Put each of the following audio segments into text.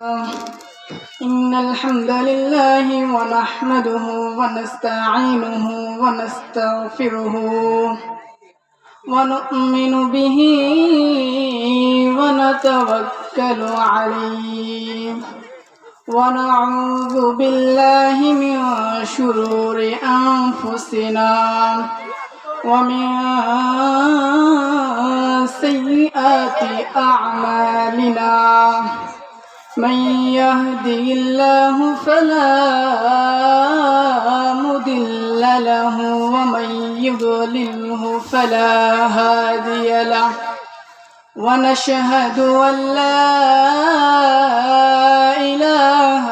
إن الحمد لله ونحمده ونستعينه ونستغفره ونؤمن به ونتوكل عليه ونعوذ بالله من شرور أنفسنا ومن سيئات أعمالنا من يهده الله فلا مضل له ومن يضلله فلا هادي له ونشهد أن لا إله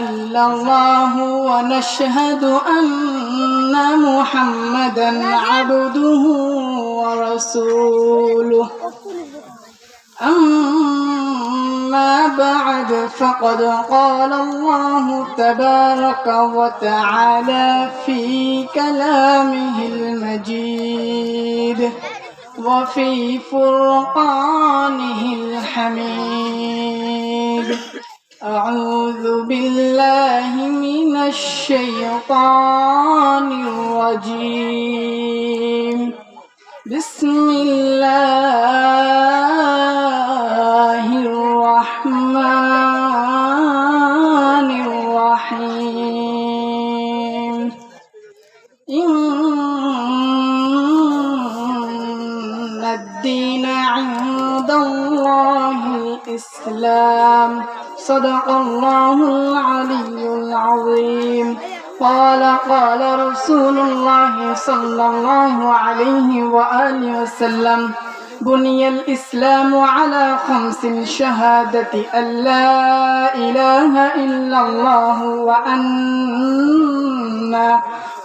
إلا الله ونشهد أن محمدا عبده ورسوله أما بعد فقد قال الله تبارك وتعالى في كلامه المجيد وفي فرقانه الحميد أعوذ بالله من الشيطان الرجيم بسم الله الرحمن الرحيم إن الدين عند الله الإسلام صدق الله العلي العظيم قال رسول الله صلى الله عليه وآله وسلم بني الإسلام على 5 شهادة أن لا إله إلا الله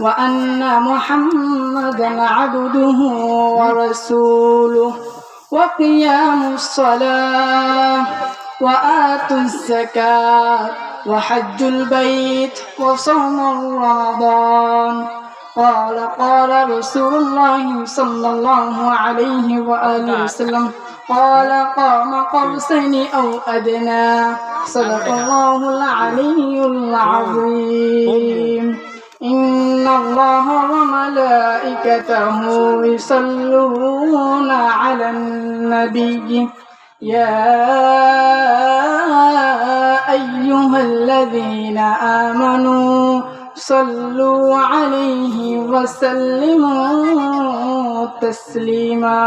وأن محمدا عبده ورسوله وقيام الصلاة وآتوا الزكاة وحج البيت وصوم رمضان قال رسول الله صلى الله عليه وآله وسلم قال قام قوسين أو أدنى صدق الله العلي العظيم إن الله وملائكته يصلون على النبي يا أيها الذين آمنوا صلوا عليه وسلموا تسليما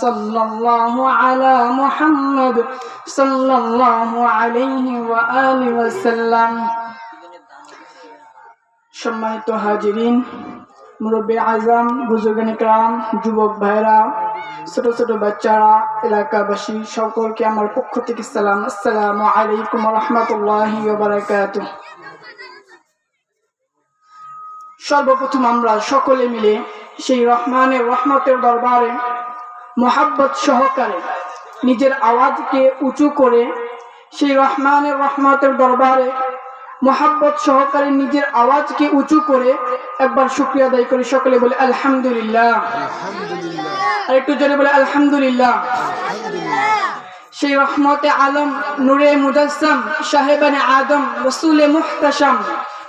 صلى الله على محمد صلى الله عليه وآله وسلم সম্মানিত হাজিরিন, মুরব্বী আজম, বুজুর্গান ইকরাম, যুবক ভাইরা, ছোট ছোট বাচ্চারা, এলাকাবাসী সকলকে আমার পক্ষ থেকে সালাম। আসসালামু আলাইকুম ওয়া রাহমাতুল্লাহি ওয়া বারাকাতুহু। সর্বপ্রথম আমরা সকলে মিলে সেই রহমানের রহমতের দরবারে মোহাব্বত সহকারে নিজের আওয়াজকে উঁচু করে সেই রহমানের রহমতের দরবারে মোহাব্বত সহকারে নিজের আওয়াজকে উঁচু করে একবার শুকরিয়া আদায় করি। সকলে বলে আলহামদুলিল্লাহ। আর একটু জোরে বলে আলহামদুলিল্লাহ। সেই রহমতে আলম, নূরে মুজাসসাম, সাহেবানে আদম, রসুলে মুহতাশাম,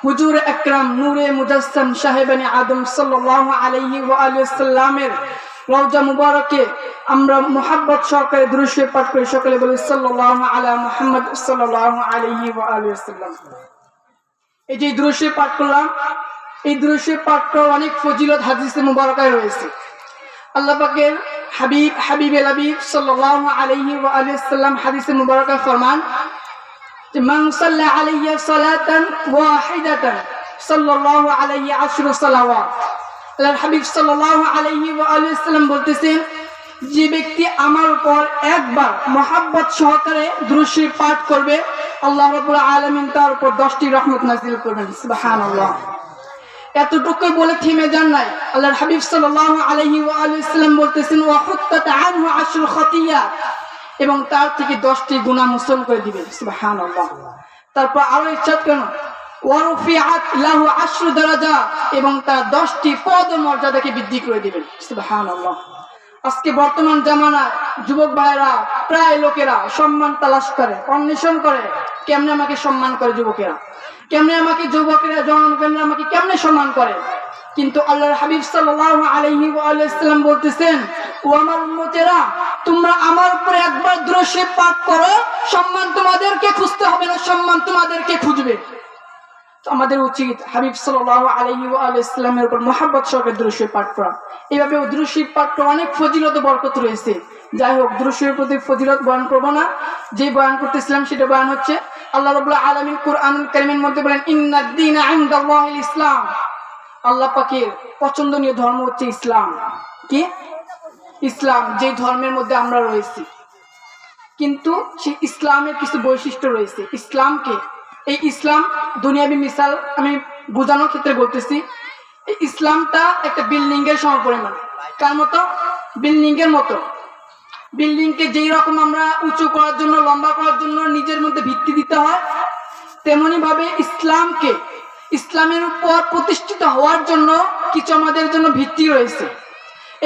হুজুর আকরাম, নূরে মুজাসসাম, সাহেবানে আদম সাল্লাল্লাহু আলাইহি ওয়া আলিহি ওয়াসাল্লামের রওজা মুবারকে আমরা মোহাব্বত সহকারে দুরূদ শরীফ পাঠ করি। সকলে বলে সাল্লাল্লাহু আলা মুহাম্মদ সাল্লাল্লাহু আলাইহি ওয়া আলিহি ওয়াসাল্লাম। এই যে দুরূদ শরীফ পাঠ করলাম, এই দুরূদ শরীফ পাঠ করার অনেক ফজিলত হাদিসে মুবারকায় রয়েছে। আল্লাহ পাকের হাবিবে হাবিব সাল্লাল্লাহু আলাইহি ওয়া আলিহি ওয়াসাল্লাম হাদিসে মুবারকায় ফরমান যে মান সাল্লা আলাইয়া সালাতান ওয়াহিদাতান সাল্লাল্লাহু আলাইহি 10 সালাওয়াত। আল্লাহর হাবিব সাল্লাল্লাহু আলাইহি ওয়া আলিহি ওয়াসাল্লাম বলতেছেন, যে ব্যক্তি আমার উপর একবার মোহাব্বত সহকারে দুরূদ শরীফ পাঠ করবে, আল্লাহ রাব্বুল আলামিন তার উপর 10টি রহমত নাযিল করবেন। সুবহানাল্লাহ। এতটুকু বলে থেমে যান নাই। আল্লাহর হাবিব সাল্লাল্লাহু আলাইহি ওয়া আলিহি ওয়াসাল্লাম বলতেছেন ওয়া হুত্তাত আনহু 10 খাতিয়াত, এবং তার থেকে 10টি গুনাহ মোচন করে দিবেন। সুবহানাল্লাহ। তারপর আরো ইরশাদ করেন ওয়ারফিআত লাহু 10 দারাজাত, এবং তার 10টি পদ মর্যাদাকে বৃদ্ধি করে দিবেন। সুবহানাল্লাহ। আজকে বর্তমান জামানায় যুবক ভাইরা প্রায় লোকেরা সম্মান তালাশ করে, অন্বেষণ করে কেমনে আমাকে সম্মান করে যুবকেরা, কেমনে আমাকে যুবকেরা জনগণরা আমাকে কেমনে সম্মান করে। কিন্তু আল্লাহর হাবিব সাল্লাল্লাহু আলাইহি ওয়া সাল্লাম বলতেছেন, ও আমার উম্মতেরা, তোমরা আমার উপরে একবার দুরূদ শরীফ পাঠ করো, সম্মান তোমাদেরকে খুঁজতে হবে না, সম্মান তোমাদেরকে খুঁজবে। তো আমাদের উচিত হাবিব সাল্লাল্লাহু আলাইহি ওয়া সাল্লামের উপর মহব্বত সহকারে দুরূদ শরীফ পাঠ করা। এইভাবে দুরূদ শরীফ পাঠ করা অনেক ফজিলত ও বরকত রয়েছে। যাই হোক, দুরূদ শরীফের প্রতি ফজিলত বয়ান করব না, যে বয়ান করতেছিলাম সেটা বয়ান হচ্ছে আল্লাহ রাব্বুল আলামিন কুরআনুল কারীমের মধ্যে বলেন, ইন্নাদ দীনা ইনদাল্লাহিল ইসলাম। আল্লাহ পাকের পছন্দনীয় ধর্ম হচ্ছে ইসলাম। কি? ইসলাম, যে ধর্মের মধ্যে আমরা রয়েছি। কিন্তু সেই ইসলামের কিছু বৈশিষ্ট্য রয়েছে। ইসলামকে, এই ইসলাম দুনিয়াবি মিসাল আমি বোঝানোর ক্ষেত্রে বলতেছি, এই ইসলামটা একটা বিল্ডিং এর সমপরিমাণ। কার মতো? বিল্ডিং এর মতো। বিল্ডিংকে যেই রকম আমরা উঁচু করার জন্য, লম্বা করার জন্য নিজের মধ্যে ভিত্তি দিতে হয়, তেমনি ভাবে ইসলামকে, ইসলামের উপর প্রতিষ্ঠিত হওয়ার জন্য কিছু আমাদের জন্য ভিত্তি রয়েছে।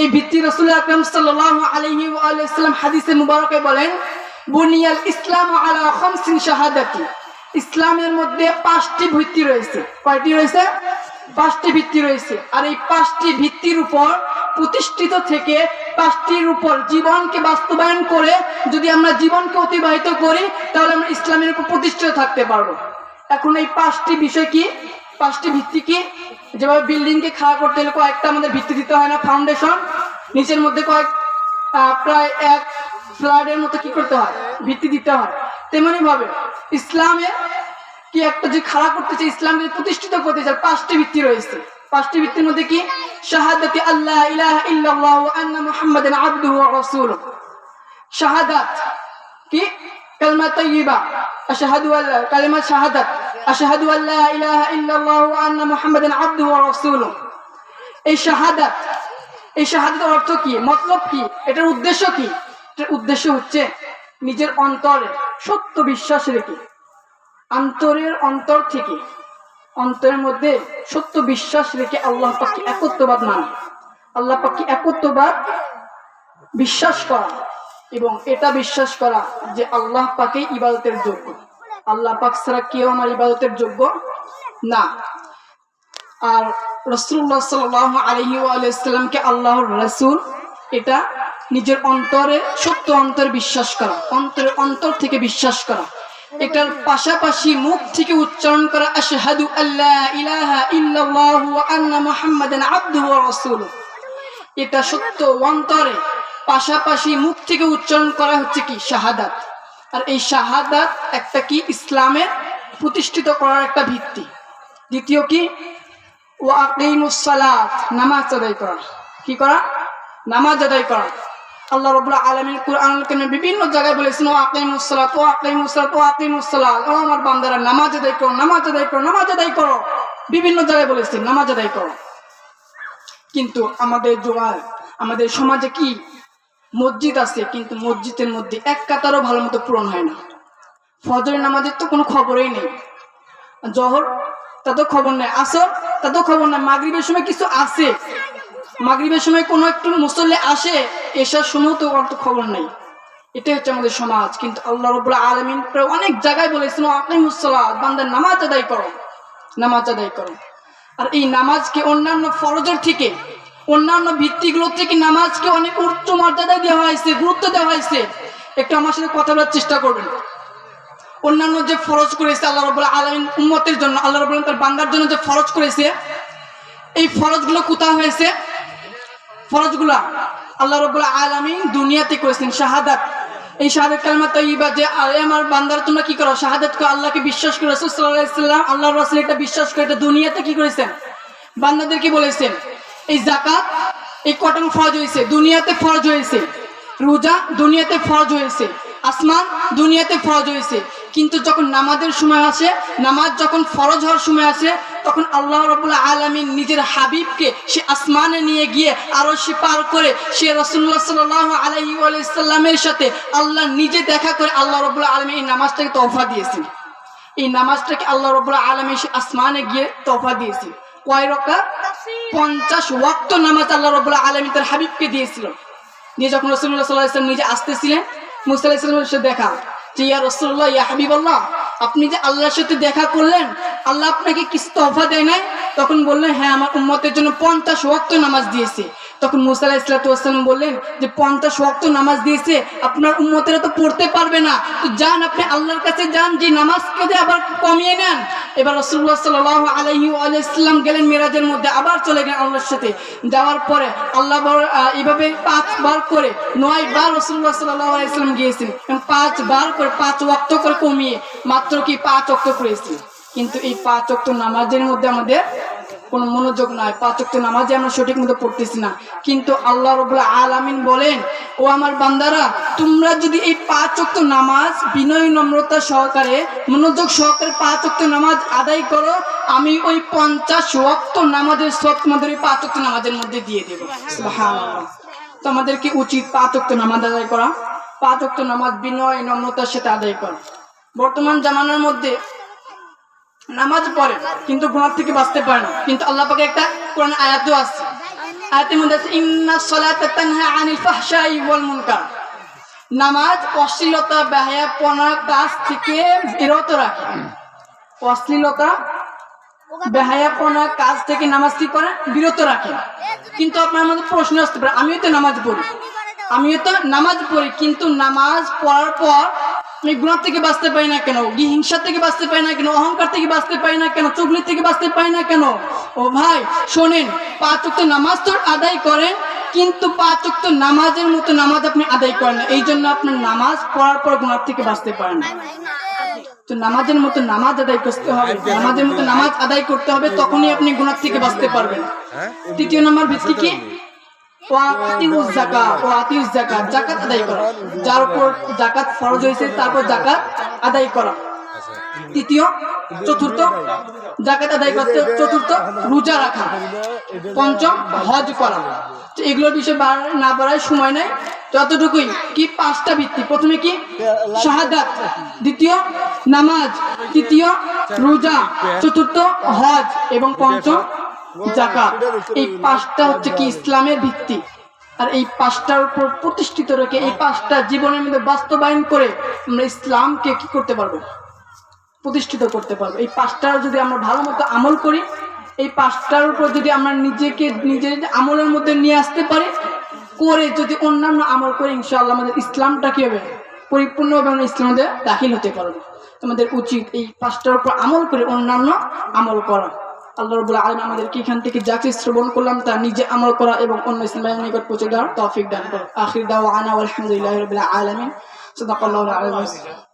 এই ভিত্তি রাসূল আকরাম সাল্লাল্লাহু আলাইহি ওয়া সাল্লাম হাদিসে মুবারকে বলেন, বুনিয়াল ইসলামু আলা খামসিন শাহাদাতি। ইসলামের মধ্যে 5টি ভিত্তি রয়েছে। কয়টি রয়েছে? 5টি ভিত্তি রয়েছে। আর এই 5টি ভিত্তির উপর প্রতিষ্ঠিত থেকে 5টির উপর জীবনকে বাস্তবায়ন করে যদি আমরা জীবনকে অতিবাহিত করি, তাহলে আমরা ইসলামের উপর প্রতিষ্ঠিত থাকতে পারবো। এখন এই 5টি বিষয় কি, 5টি ভিত্তি কি? যেভাবে বিল্ডিং কে খাড়া করতে হলে কয়েকটা আমাদের ভিত্তি দিতে হয় না, ফাউন্ডেশন, নিচের মধ্যে প্রায় 1 ফ্ল্যাটের মতো কি করতে হয়, ভিত্তি দিতে হয়। তেমনি ভাবে ইসলামে কি একটা যে খাড়া করতে চাই, ইসলামকে প্রতিষ্ঠিত করতে চাই, 5টি ভিত্তি রয়েছে। 5টি ভিত্তির মধ্যে কি? শাহাদাতি আল্লাহ ইলাহা ইল্লাল্লাহু ওয়া আন্না মুহাম্মাদান আবদুহু ওয়া রাসূলুহু। শাহাদাত কি? কালিমা তাইয়্যিবা, আশহাদু আল্লা, কালিমা শাহাদাত, আশহাদু আল্লা ইলাহা ইল্লাল্লাহু ওয়া আন্না মুহাম্মাদান আবদুহু ওয়া রাসূলুহু। এই শাহাদাত, এই শাহাদাতের অর্থ কি, মতলব কি, এটার উদ্দেশ্য কি? এটার উদ্দেশ্য হচ্ছে নিজের অন্তরে সত্য বিশ্বাস রেখে, অন্তর থেকে, অন্তরের মধ্যে সত্য বিশ্বাস রেখে আল্লাহ পাককে একত্ববাদ মানা, আল্লাহ পাককে একত্ববাদ বিশ্বাস করা, এবং এটা বিশ্বাস করা যে আল্লাহ পাকে ইবাদতের যোগ্য, আল্লাহ পাক ছাড়া কেউ আমার ইবাদতের যোগ্য না। আর রাসূলুল্লাহ সাল্লাল্লাহু আলাইহি ওয়া সাল্লামকে আল্লাহর রাসূল, এটা নিজের অন্তরে, সত্য অন্তরে বিশ্বাস করা, অন্তর থেকে বিশ্বাস করা। এটার পাশাপাশি মুখ থেকে উচ্চারণ করা আশহাদু আল্লা ইলাহা ইল্লাল্লাহু ওয়া আন্না মুহাম্মাদান আবদুহু ওয়া রাসূলুহু। এটা সত্য অন্তরে, পাশাপাশি মুখ থেকে উচ্চারণ করা হচ্ছে কি, শাহাদাত। আর এই শাহাদাত একটা কি, ইসলামের প্রতিষ্ঠিত করার একটা ভিত্তি। দ্বিতীয় কি? ওয়া আকিমুস সালাত, নামাজ আদায় করা। কি করা? নামাজ আদায় করা। আল্লাহ রাব্বুল আলামিন কুরআনুল কারীমে বিভিন্ন জায়গায় বলেছেন, ওয়া আকিমুস সালাত, ওয়া আকিমুস সালাত, ওয়া আকিমুস সালাত। ও আমার বান্দারা, নামাজ আদায় করো, নামাজ আদায় করো, নামাজ আদায় করো। বিভিন্ন জায়গায় বলেছেন নামাজ আদায় করো। কিন্তু আমাদের সমাজে কি, মসজিদ আছে, কিন্তু মসজিদের মধ্যে এক কাতারও ভালো মতো পূরণ হয় না। ফজরের নামাজের তো কোনো খবরই নেই, জোহর তাতেও খবর নেই, আসর তাতেও খবর নেই, মাগরিবের সময় কিছু আসে, মাগরিবের সময় কোনো একটু মুসল্লি আসে, এশার সময়ও তো অত খবর নেই। এটাই হচ্ছে আমাদের সমাজ। কিন্তু আল্লাহ রাব্বুল আলামিন প্রায় অনেক জায়গায় বলেছেন, আকিমুস সালাত, বান্দা নামাজ আদায় করো, নামাজ আদায় করো। আর এই নামাজকে অন্যান্য ফরজের থেকে, অন্যান্য ভিত্তিগুলোর থেকে নামাজকে অনেক উচ্চ মর্যাদা দেওয়া হয়েছে, গুরুত্ব দেওয়া হয়েছে। একটু আমার সাথে কথা বলার চেষ্টা করবেন। অন্যান্য যে ফরজ করেছে আল্লাহ রাব্বুল আলামিন উম্মতের জন্য, আল্লাহ রাব্বুল আলামিন তার বান্দার জন্য যে ফরজ করেছে, এই ফরজগুলো কোথায় হয়েছে? ফরজগুলা আল্লাহ রাব্বুল আলামিন দুনিয়াতে করেছেন। শাহাদাত, এই শাহাদাত কালিমা তাইয়্যিবা, যে আমার বান্দারা তোমরা কি করো, শাহাদাত করো, আল্লাহকে বিশ্বাস করে, রাসূল সাল্লাল্লাহু আলাইহি ওয়াসাল্লাম আল্লাহর রাসূল এটা বিশ্বাস করে, এটা দুনিয়াতে কি করেছেন, বান্দাদেরকে বলেছেন। এই যাকাত, এই কটন ফরজ হয়েছে, দুনিয়াতে ফরজ হয়েছে। রোজা দুনিয়াতে ফরজ হয়েছে, আসমান দুনিয়াতে ফরজ হয়েছে। কিন্তু যখন নামাজের সময় আসে, নামাজ যখন ফরজ হওয়ার সময় আসে, তখন আল্লাহ রাব্বুল আলামিন নিজের হাবিবকে সে আসমানে নিয়ে গিয়ে আরশে পার করে সে রাসূলুল্লাহ সাল্লাল্লাহু আলাইহি ওয়া সাল্লামের সাথে আল্লাহ নিজে দেখা করে আল্লাহ রাব্বুল আলামিন এই নামাজটাকে তোহফা দিয়েছেন। এই নামাজটাকে আল্লাহ রাব্বুল আলামিন সে আসমানে গিয়ে তোহফা দিয়েছেন। কয় রাকাত? 50 ওয়াক্ত নামাজ আল্লাহ রাব্বুল আলামিন তার হাবিবকে দিয়েছিল। দিয়ে যখন রাসূলুল্লাহ সাল্লাল্লাহু আলাইহি ওয়াসাল্লাম নিজে আসতেছিলেন, মুসা আলাইহিস সালামের সাথে দেখা, যে ইয়া রাসূলুল্লাহ, ইয়া হাবিবাল্লাহ, আপনি যে আল্লাহর সাথে দেখা করলেন, আল্লাহ আপনাকে কিছু তোহফা দেয় নাই? তখন বললেন, হ্যাঁ, আমার উম্মতের জন্য 50 ওয়াক্ত নামাজ দিয়েছে। তখন মুসা আলাইহিস সালাম বললেন যে 50 ওয়াক্ত নামাজ দিয়েছে, আপনার উম্মতেরা তো পড়তে পারবে না, তো যান আপনি আল্লাহর কাছে যান, যে নামাজকে দিয়ে আবার কমিয়ে নেন। এবার রাসূলুল্লাহ সাল্লাল্লাহু আলাইহি ওয়াসাল্লাম গেলেন মিরাজের মধ্যে, আবার চলে গেলেন আল্লাহর সাথে। যাওয়ার পরে আল্লাহ এইভাবে 5 বার করে 9 বার রাসূলুল্লাহ সাল্লাল্লাহু আলাইহি ওয়াসাল্লাম গিয়েছেন, এবং 5 বার করে 5 ওয়াক্ত করে কমিয়ে মাত্র কি 5 ওয়াক্ত করেছি। কিন্তু এই 5 ওয়াক্ত নামাজের মধ্যে আমাদের কোনো মনোযোগ নাই, 5 ওয়াক্ত নামাজে আমরা সঠিক মতো পড়তেছি না। কিন্তু আল্লাহ রাব্বুল আলামিন বলেন, ও আমার বান্দারা, তোমরা যদি এই 5 ওয়াক্ত নামাজ বিনয় নম্রতা সহকারে মনোযোগ সহকারে 5 ওয়াক্ত নামাজ আদায় করো, আমি ওই 50 ওয়াক্ত নামাজের সওয়াব তোমাদের ওই 5 ওয়াক্ত নামাজের মধ্যে দিয়ে দেব। সুবহানাল্লাহ। তো আমাদের কি উচিত 5 ওয়াক্ত নামাজ আদায় করা, 5 ওয়াক্ত নামাজ বিনয় নম্রতার সাথে আদায় করা। বর্তমান জামানার মধ্যে নামাজ পড়ে কিন্তু গুনাহ থেকে বাঁচতে পারে না। কিন্তু আল্লাহ পাকে একটা কোরআন আয়াতও আছে, আয়াতের মধ্যে আছে, ইন্নাস সালাতা তানহা আনিল ফাহশাই ওয়াল মুনকার। নামাজ অশ্লীলতা বেহায়াপনা কাজ থেকে বিরত রাখে। অশ্লীলতা বেহায়াপনা কাজ থেকে নামাজ কি করে? বিরত রাখে। কিন্তু আপনার মধ্যে প্রশ্ন আসতে পারে, আমিও তো নামাজ পড়ি, কিন্তু নামাজ পড়ার পর আমি গুনাহ থেকে বাঁচতে পারি না কেন? হিংসা থেকে বাঁচতে পারি না কেন? অহংকার থেকে বাঁচতে পারি না কেন? চুগলি থেকে বাঁচতে পারি না কেন? ও ভাই শোনেন, 5 ওয়াক্ত নামাজ তো আদায় করেন, কিন্তু 5 ওয়াক্ত নামাজের মতো নামাজ আপনি আদায় করেন না। এই জন্য আপনার নামাজ পড়ার পর গুনাহ থেকে বাঁচতে পারেন না। তো নামাজের মতো নামাজ আদায় করতে হবে, নামাজের মতো নামাজ আদায় করতে হবে, তখনই আপনি গুনাহ থেকে বাঁচতে পারবেন। তৃতীয় নাম্বার ভিত্তি কি? জাকাত আদায় করা। যার উপর জাকাত ফরজ হয়েছে তারপর জাকাত আদায় করা। চতুর্থ জাকাত আদায় করতে, চতুর্থ রোজা রাখা, পঞ্চম হজ করা। এগুলোর বিষয়ে না বাড়ায় সময় নাই, যতটুকুই কি 5টা ভিত্তি। প্রথমে কি? শাহাদাত, দ্বিতীয় নামাজ, তৃতীয় রোজা, চতুর্থ হজ এবং পঞ্চম জাকাত। এই 5টা হচ্ছে কি ইসলামের ভিত্তি। আর এই 5টার উপর প্রতিষ্ঠিত রেখে এই 5টা জীবনের মধ্যে বাস্তবায়ন করে আমরা ইসলামকে কি করতে পারবো? প্রতিষ্ঠিত করতে পারবো। এই 5টার যদি আমরা ভালো মতো আমল করি, এই 5টার উপর যদি আমরা নিজেকে নিজের আমলের মধ্যে নিয়ে আসতে পারি, করে যদি অন্যান্য আমল করে, ইনশাআল্লাহ আমাদের ইসলামটা কি হবে? পরিপূর্ণভাবে আমরা ইসলামে দাখিল হতে পারবো। আমাদের উচিত এই 5টার উপর আমল করে অন্যান্য আমল করা। আল্লাহ রাব্বুল আলামিন আমাদেরকে এখান থেকে যা কিছু শ্রবণ করলাম তা নিজে আমল করা এবং অন্য ইসলামের নিকট পৌঁছে দেওয়ার তৌফিক দান করুন। আখির দাওয়ানা আলহামদুলিল্লাহি রাব্বিল আলামিন। সাদাকাল্লাহু আল-আযীম।